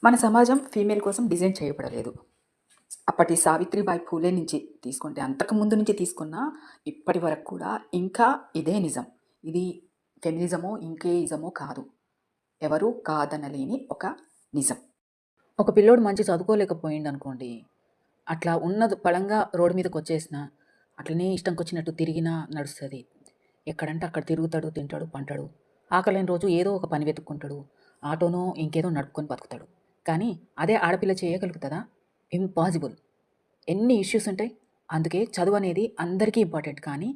మన సమాజం ఫీమేల్ కోసం డిజైన్ చేయబడలేదు. అప్పటి సావిత్రిబాయి ఫూలే నుంచి తీసుకుంటే, అంతకుముందు నుంచి తీసుకున్నా ఇప్పటి వరకు కూడా ఇంకా ఇదే నిజం. ఇది ఫెమినిజమో, ఇంకే ఇజమో కాదు. ఎవరు కాదనలేని ఒక నిజం. ఒక పిల్లోడు మంచి చదువుకోలేకపోయిండనుకోండి, అట్లా ఉన్నది పళంగా రోడ్డు మీదకొచ్చేసినా, అట్లనే ఇష్టంకొచ్చినట్టు తిరిగినా నడుస్తది. ఎక్కడంటే అక్కడ తిరుగుతాడు, తింటాడు, పంటాడు. ఆకలేని రోజు ఏదో ఒక పని వెతుక్కుంటాడు. ఆటోనో ఇంకేదో నడుపుకొని బతుకుతాడు. కానీ అదే ఆడపిల్ల చేయగలుగుతదా? ఇంపాసిబుల్. ఎన్ని ఇష్యూస్ ఉంటాయి. అందుకే చదువు అనేది అందరికీ ఇంపార్టెంట్. కానీ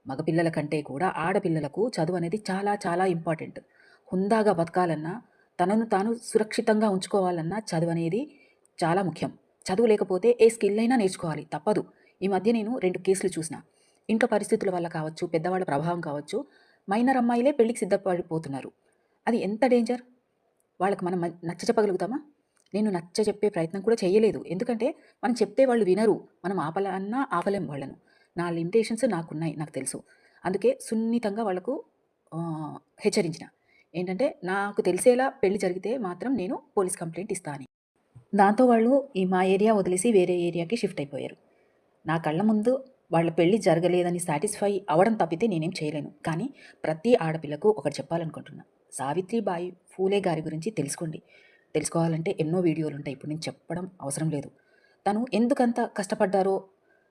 మగపిల్లల కంటే కూడా ఆడపిల్లలకు చదువు అనేది చాలా చాలా ఇంపార్టెంట్. హుందాగా బతకాలన్నా, తనను తాను సురక్షితంగా ఉంచుకోవాలన్నా చదువు అనేది చాలా ముఖ్యం. చదువు లేకపోతే ఏ స్కిల్ అయినా నేర్చుకోవాలి, తప్పదు. ఈ మధ్య నేను 2 కేసులు చూసిన. ఇంట్లో పరిస్థితుల వల్ల కావచ్చు, పెద్దవాళ్ళ ప్రభావం కావచ్చు, మైనర్ అమ్మాయిలే పెళ్ళికి సిద్ధపడిపోతున్నారు. అది ఎంత డేంజర్. వాళ్ళకి మనం నచ్చచెప్పగలుగుతామా? నేను నచ్చచెప్పే ప్రయత్నం కూడా చేయలేదు. ఎందుకంటే మనం చెప్తే వాళ్ళు వినరు. మనం ఆపాలన్నా ఆపలేం వాళ్ళను. నా లిమిటేషన్స్ నాకున్నాయి, నాకు తెలుసు. అందుకే సున్నితంగా వాళ్ళకు హెచ్చరించిన. ఏంటంటే నాకు తెలిసేలా పెళ్లి జరిగితే మాత్రం నేను పోలీస్ కంప్లెయింట్ ఇస్తా అని. దాంతో వాళ్ళు మా ఏరియా వదిలేసి వేరే ఏరియాకి షిఫ్ట్ అయిపోయారు. నా కళ్ళ ముందు వాళ్ళ పెళ్లి జరగలేదని సాటిస్ఫై అవ్వడం తప్పితే నేనేం చేయలేను. కానీ ప్రతి ఆడపిల్లకు ఒకటి చెప్పాలనుకుంటున్నా. సావిత్రిబాయి ఫూలే గారి గురించి తెలుసుకోండి. తెలుసుకోవాలంటే ఎన్నో వీడియోలుంటాయి. ఇప్పుడు నేను చెప్పడం అవసరం లేదు. తను ఎందుకంత కష్టపడ్డారో,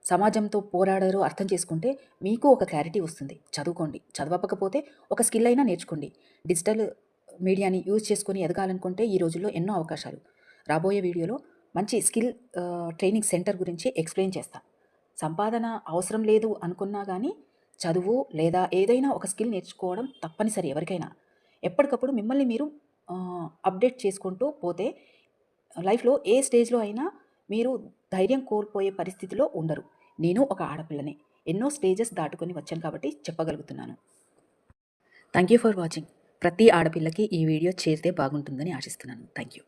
సమాజంతో పోరాడారో అర్థం చేసుకుంటే మీకు ఒక క్లారిటీ వస్తుంది. చదువుకోండి. చదవకపోతే ఒక స్కిల్ అయినా నేర్చుకోండి. డిజిటల్ మీడియాని యూజ్ చేసుకొని ఎదగాలనుకుంటే ఈ రోజుల్లో ఎన్నో అవకాశాలు. రాబోయే వీడియోలో మంచి స్కిల్ ట్రైనింగ్ సెంటర్ గురించి ఎక్స్ప్లెయిన్ చేస్తా. సంపాదన అవసరం లేదు అనుకున్నా కానీ చదువు లేదా ఏదైనా ఒక స్కిల్ నేర్చుకోవడం తప్పనిసరి ఎవరికైనా. ఎప్పటికప్పుడు మిమ్మల్ని మీరు అప్డేట్ చేసుకుంటూ పోతే లైఫ్లో ఏ స్టేజ్లో అయినా మీరు ధైర్యం కోల్పోయే పరిస్థితిలో ఉండరు. నేను ఒక ఆడపిల్లనే. ఎన్నో స్టేజెస్ దాటుకొని వచ్చాను కాబట్టి చెప్పగలుగుతున్నాను. Thank you for watching. ప్రతి ఆడపిల్లకి ఈ వీడియో చేరితే బాగుంటుందని ఆశిస్తున్నాను. Thank you.